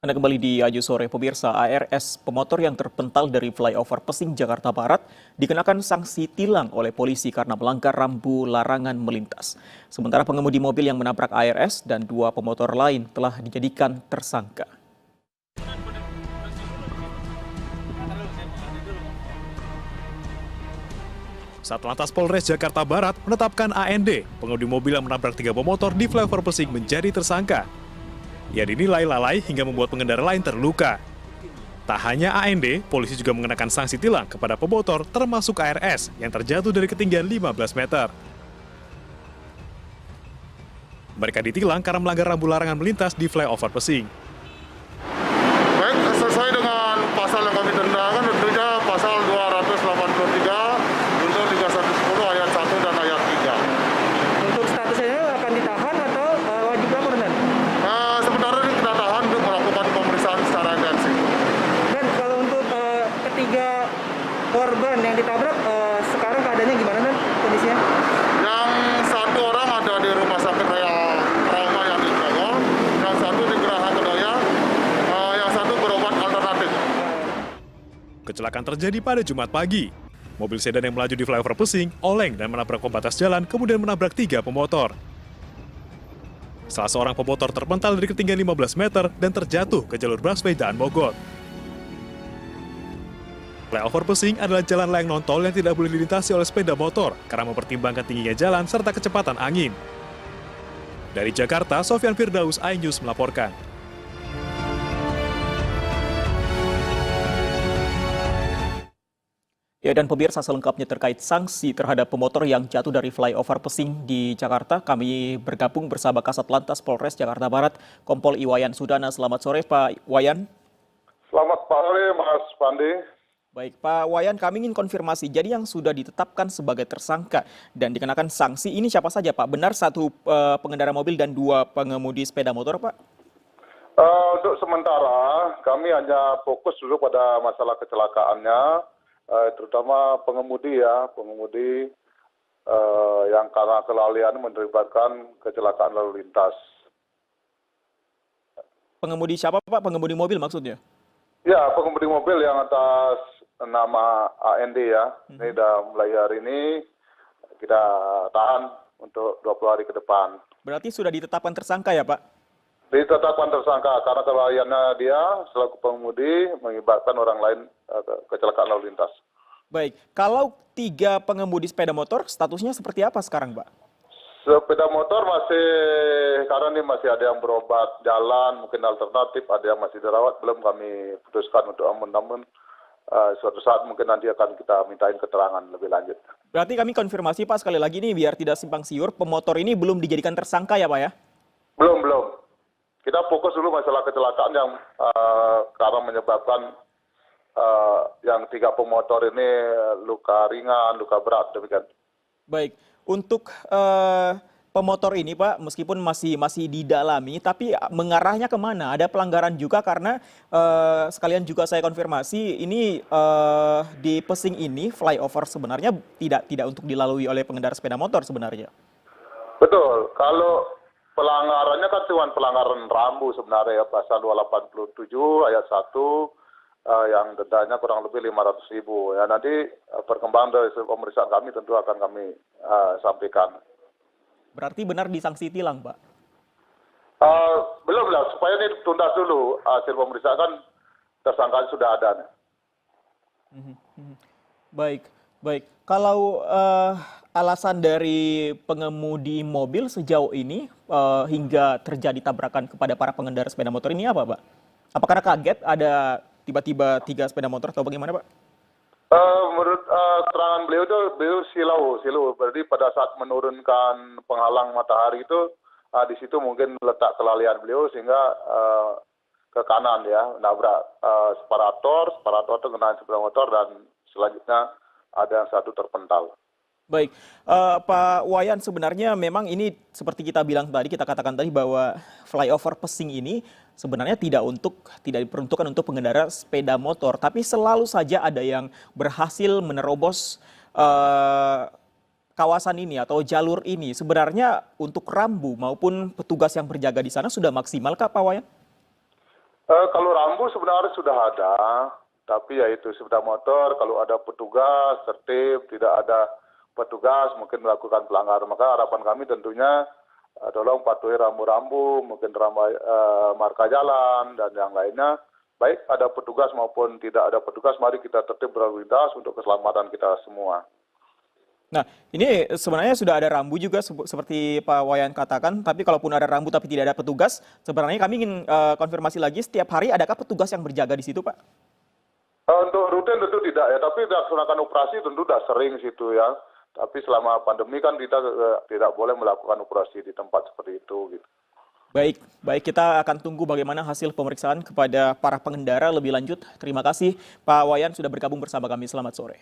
Anda kembali di Aju Sore, pemirsa. ARS pemotor yang terpental dari flyover Pesing, Jakarta Barat dikenakan sanksi tilang oleh polisi karena melanggar rambu larangan melintas. Sementara pengemudi mobil yang menabrak ARS dan dua pemotor lain telah dijadikan tersangka. Satlantas Polres Jakarta Barat menetapkan AND, pengemudi mobil yang menabrak tiga pemotor di flyover Pesing, menjadi tersangka. Ia dinilai lalai hingga membuat pengendara lain terluka. Tak hanya AND, polisi juga mengenakan sanksi tilang kepada pemotor termasuk ARS yang terjatuh dari ketinggian 15 meter. Mereka ditilang karena melanggar rambu larangan melintas di flyover Pesing. Baik, sesuai dengan pasal yang kami dendangkan tentunya pasal 283 junto 3110 ayat 1 dan ayat 3. Untuk statusnya akan ditahan atau wajib lapor, Dan? Sementara ini kita tahan untuk melakukan pemeriksaan secara intensif. Dan kalau untuk ketiga korban yang ditabrak, sekarang keadaannya gimana, Dan, kondisinya? Yang satu orang ada di rumah sakit Raya Trauma yang di Grogol, yang satu di Geraha Kedaya, yang satu berobat alternatif. Kecelakaan terjadi pada Jumat pagi. Mobil sedan yang melaju di flyover Pesing oleng dan menabrak pembatas jalan, kemudian menabrak tiga pemotor. Salah seorang pemotor terpental dari ketinggian 15 meter dan terjatuh ke jalur busway Daan Mogot. Flyover Pesing adalah jalan layang non-tol yang tidak boleh dilintasi oleh sepeda motor karena mempertimbangkan tingginya jalan serta kecepatan angin. Dari Jakarta, Sofyan Firdaus, iNews melaporkan. Ya, dan pemirsa, selengkapnya terkait sanksi terhadap pemotor yang jatuh dari flyover Pesing di Jakarta, kami bergabung bersama Kasat Lantas Polres Jakarta Barat, Kompol Iwayan Sudana. Selamat sore, Pak Wayan. Selamat sore, Mas Pandi. Baik, Pak Wayan, kami ingin konfirmasi. Jadi yang sudah ditetapkan sebagai tersangka dan dikenakan sanksi ini siapa saja, Pak? Benar satu pengendara mobil dan dua pengemudi sepeda motor, Pak? Untuk sementara, kami hanya fokus dulu pada masalah kecelakaannya, terutama pengemudi yang karena kelalaian menyebabkan kecelakaan lalu lintas. Pengemudi siapa, Pak? Pengemudi mobil maksudnya? Ya, pengemudi mobil yang atas nama AND ya. Ini udah mulai hari ini kita tahan untuk 20 hari ke depan. Berarti sudah ditetapkan tersangka ya, Pak? Ditetapkan tersangka karena kelalaiannya dia selaku pengemudi mengibatkan orang lain kecelakaan lalu lintas. Baik, kalau tiga pengemudi sepeda motor statusnya seperti apa sekarang, Pak? Sepeda motor karena ini masih ada yang berobat jalan, mungkin alternatif, ada yang masih dirawat, belum kami putuskan untuk namun suatu saat mungkin nanti akan kita mintain keterangan lebih lanjut. Berarti kami konfirmasi, Pak, sekali lagi nih biar tidak simpang siur, pemotor ini belum dijadikan tersangka ya, Pak ya? Belum. Kita fokus dulu masalah kecelakaan yang karena menyebabkan yang tiga pemotor ini luka ringan, luka berat, demikian. Baik, untuk pemotor ini, Pak, meskipun masih didalami, tapi mengarahnya kemana? Ada pelanggaran juga karena sekalian juga saya konfirmasi, ini di Pesing ini flyover sebenarnya tidak untuk dilalui oleh pengendara sepeda motor sebenarnya. Betul, kalau pelanggarannya kan cuma pelanggaran rambu sebenarnya ya, pasal 287 ayat 1 yang dendanya kurang lebih 500.000. Ya, nanti perkembangan dari pemeriksaan kami tentu akan kami sampaikan. Berarti benar disangsi tilang, Pak? Belum lah, supaya ini tuntas dulu hasil pemeriksaan kan tersangka sudah ada. Baik. Kalau alasan dari pengemudi mobil sejauh ini hingga terjadi tabrakan kepada para pengendara sepeda motor ini apa, Pak? Apa karena kaget ada tiba-tiba tiga sepeda motor atau bagaimana, Pak? Menurut keterangan beliau silau. Berarti pada saat menurunkan penghalang matahari itu di situ mungkin letak kelalaian beliau sehingga ke kanan ya, nabrak separator itu kena sepeda motor dan selanjutnya ada yang satu terpental. Baik, Pak Wayan, sebenarnya memang ini seperti kita bilang tadi, kita katakan tadi bahwa flyover Pesing ini sebenarnya tidak diperuntukkan untuk pengendara sepeda motor, tapi selalu saja ada yang berhasil menerobos kawasan ini atau jalur ini. Sebenarnya untuk rambu maupun petugas yang berjaga di sana sudah maksimal kah, Pak Wayan? Kalau rambu sebenarnya sudah ada, tapi ya itu sepeda motor kalau ada petugas tertib, tidak ada petugas mungkin melakukan pelanggaran. Maka harapan kami tentunya tolong patuhi rambu-rambu, mungkin marka jalan dan yang lainnya. Baik ada petugas maupun tidak ada petugas, mari kita tertib berlalu lintas untuk keselamatan kita semua. Nah, ini sebenarnya sudah ada rambu juga seperti Pak Wayan katakan, tapi kalaupun ada rambu tapi tidak ada petugas, sebenarnya kami ingin konfirmasi lagi setiap hari adakah petugas yang berjaga di situ, Pak? Untuk rutin tentu tidak ya, tapi dilaksanakan operasi tentu sudah sering situ ya. Tapi selama pandemi kan kita tidak boleh melakukan operasi di tempat seperti itu gitu. Baik, baik kita akan tunggu bagaimana hasil pemeriksaan kepada para pengendara lebih lanjut. Terima kasih Pak Wayan sudah bergabung bersama kami. Selamat sore.